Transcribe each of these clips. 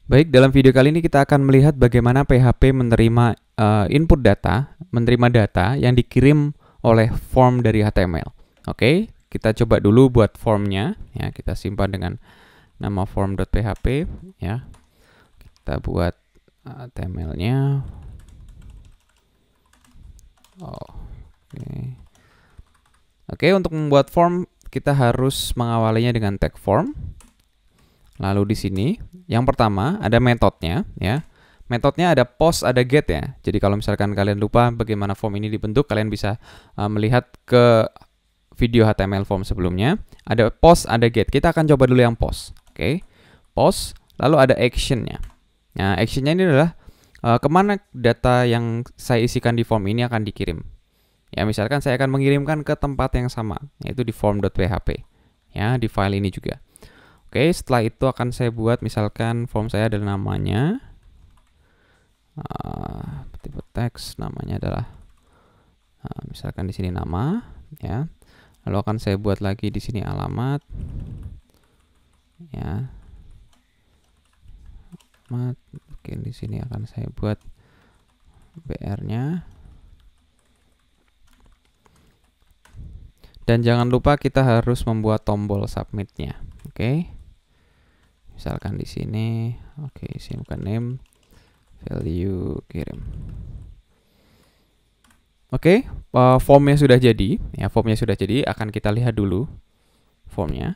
Baik, dalam video kali ini kita akan melihat bagaimana PHP menerima input data, menerima data yang dikirim oleh form dari HTML. Oke, kita coba dulu buat formnya. Ya, kita simpan dengan nama form.php. Ya, kita buat HTML-nya. Oke, untuk membuat form kita harus mengawalinya dengan tag form. Lalu di sini, yang pertama ada metodenya, ya. Metodenya ada post, ada get ya. Jadi kalau misalkan kalian lupa bagaimana form ini dibentuk, kalian bisa melihat ke video HTML form sebelumnya. Ada post, ada get. Kita akan coba dulu yang post. Oke, post. Lalu ada actionnya. Nah, actionnya ini adalah kemana data yang saya isikan di form ini akan dikirim. Ya, misalkan saya akan mengirimkan ke tempat yang sama, yaitu di form.php. Ya, di file ini juga. Oke, setelah itu akan saya buat misalkan form saya adalah namanya tipe teks, namanya adalah misalkan di sini nama, ya. Lalu akan saya buat lagi di sini alamat, ya. Alamat, mungkin di sini akan saya buat BR-nya. Dan jangan lupa kita harus membuat tombol submit-nya. Oke. Misalkan di sini, oke, sini bukan name, value kirim. Oke, formnya sudah jadi, ya, formnya sudah jadi. Akan kita lihat dulu formnya.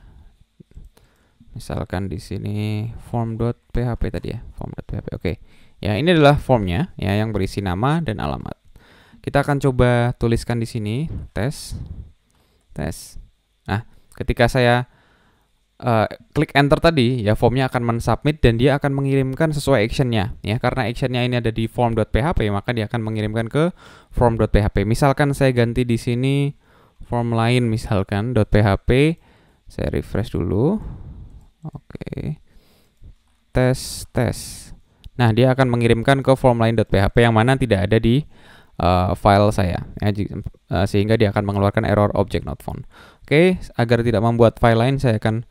Misalkan di sini form.php tadi ya, form.php. Oke, ya, ini adalah formnya, ya, yang berisi nama dan alamat. Kita akan coba tuliskan di sini tes. Nah, ketika saya klik enter tadi, ya, formnya akan mensubmit dan dia akan mengirimkan sesuai actionnya, ya. Karena actionnya ini ada di form.php, maka dia akan mengirimkan ke form.php. Misalkan saya ganti di sini form lain, misalkan .php, saya refresh dulu. Oke, tes. Nah, dia akan mengirimkan ke form lain.php yang mana tidak ada di file saya, ya, sehingga dia akan mengeluarkan error object not found. Oke, agar tidak membuat file lain, saya akan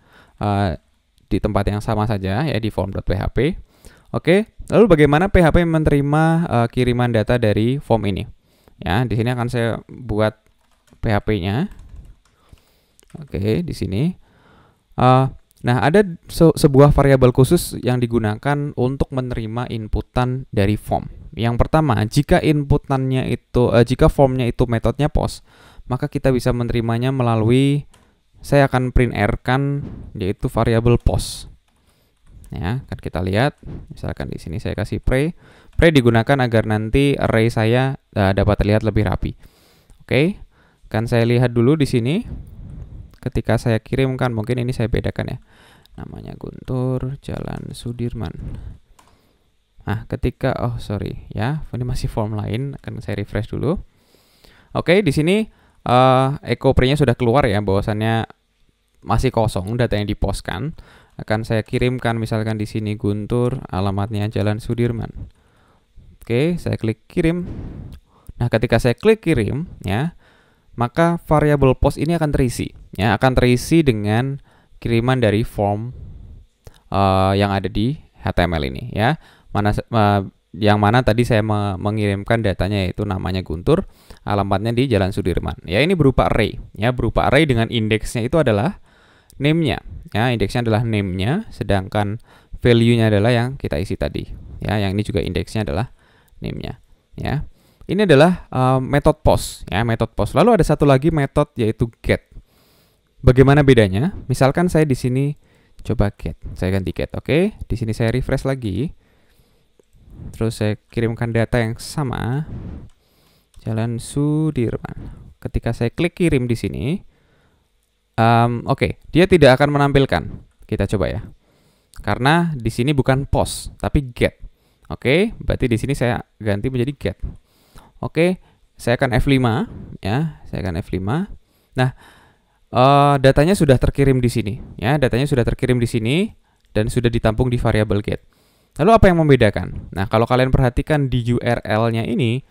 di tempat yang sama saja, ya, di form.php. Oke, lalu bagaimana PHP menerima kiriman data dari form ini? Ya, di sini akan saya buat PHP-nya. Oke, di sini. Nah, ada sebuah variabel khusus yang digunakan untuk menerima inputan dari form. Yang pertama, jika inputannya itu, jika formnya itu metodenya post, maka kita bisa menerimanya melalui, saya akan print R kan, yaitu variabel post. Ya, kan kita lihat, misalkan di sini saya kasih pre digunakan agar nanti array saya dapat terlihat lebih rapi. Oke, kan saya lihat dulu di sini. Ketika saya kirimkan, mungkin ini saya bedakan ya. Namanya Guntur, Jalan Sudirman. Nah, ketika ya, ini masih form lain, akan saya refresh dulu. Oke, di sini echo pre-nya sudah keluar ya, bahwasannya masih kosong data yang dipostkan. Akan saya kirimkan misalkan di sini Guntur, alamatnya Jalan Sudirman. Oke, saya klik kirim. Nah, ketika saya klik kirim, ya, maka variabel post ini akan terisi, ya, akan terisi dengan kiriman dari form yang ada di HTML ini, ya. Yang mana tadi saya mengirimkan datanya, yaitu namanya Guntur, alamatnya di Jalan Sudirman. Ya, ini berupa array, ya, berupa array dengan indeksnya itu adalah name-nya, ya, indeksnya adalah name-nya, sedangkan value-nya adalah yang kita isi tadi, ya, yang ini juga indeksnya adalah name-nya, ya. Ini adalah metode post, ya, metode post. Lalu ada satu lagi metode, yaitu get. Bagaimana bedanya? Misalkan saya di sini coba get, saya ganti get, oke. Di sini saya refresh lagi, terus saya kirimkan data yang sama, Jalan Sudirman. Ketika saya klik kirim di sini, oke, dia tidak akan menampilkan. Kita coba ya, karena di sini bukan post, tapi get. Oke, berarti di sini saya ganti menjadi get. Oke, saya akan F5, ya, saya akan F5. Nah, datanya sudah terkirim di sini, ya, datanya sudah terkirim di sini dan sudah ditampung di variabel get. Lalu apa yang membedakan? Nah, kalau kalian perhatikan di URL-nya ini,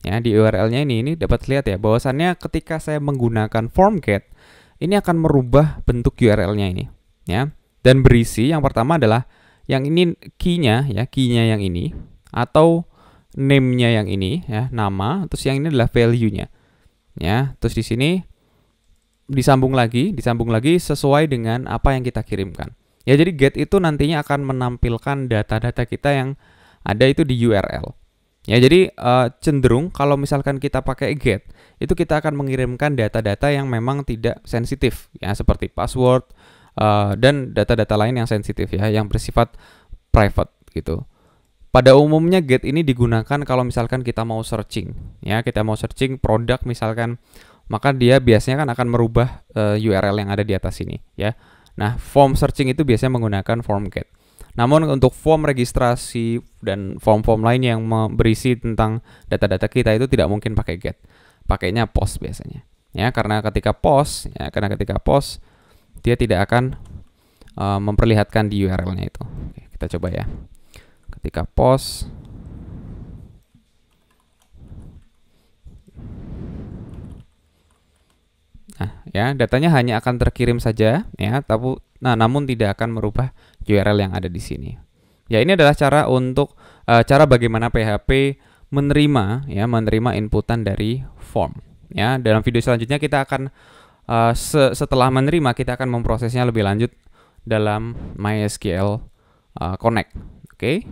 ya, di URL-nya ini dapat lihat ya, bahwasannya ketika saya menggunakan form get, ini akan merubah bentuk URL-nya ini, ya, dan berisi yang pertama adalah yang ini key-nya ya, key-nya yang ini atau name-nya yang ini ya, nama, terus yang ini adalah value-nya. Ya, terus di sini disambung lagi sesuai dengan apa yang kita kirimkan. Ya, jadi get itu nantinya akan menampilkan data-data kita yang ada itu di URL. Ya, jadi cenderung kalau misalkan kita pakai get, itu kita akan mengirimkan data-data yang memang tidak sensitif, ya, seperti password dan data-data lain yang sensitif ya, yang bersifat private gitu. Pada umumnya get ini digunakan kalau misalkan kita mau searching, ya, kita mau searching produk misalkan, maka dia biasanya kan akan merubah URL yang ada di atas ini, ya. Nah, form searching itu biasanya menggunakan form get. Namun untuk form registrasi dan form-form lain yang berisi tentang data-data kita itu tidak mungkin pakai get. Pakainya post biasanya. Ya, karena ketika post dia tidak akan memperlihatkan di URL-nya itu. Oke, kita coba ya. Ketika post ya, datanya hanya akan terkirim saja ya, namun tidak akan merubah URL yang ada di sini. Ya, ini adalah cara untuk cara bagaimana PHP menerima inputan dari form. Ya, dalam video selanjutnya kita akan setelah menerima kita akan memprosesnya lebih lanjut dalam MySQL Connect. Oke.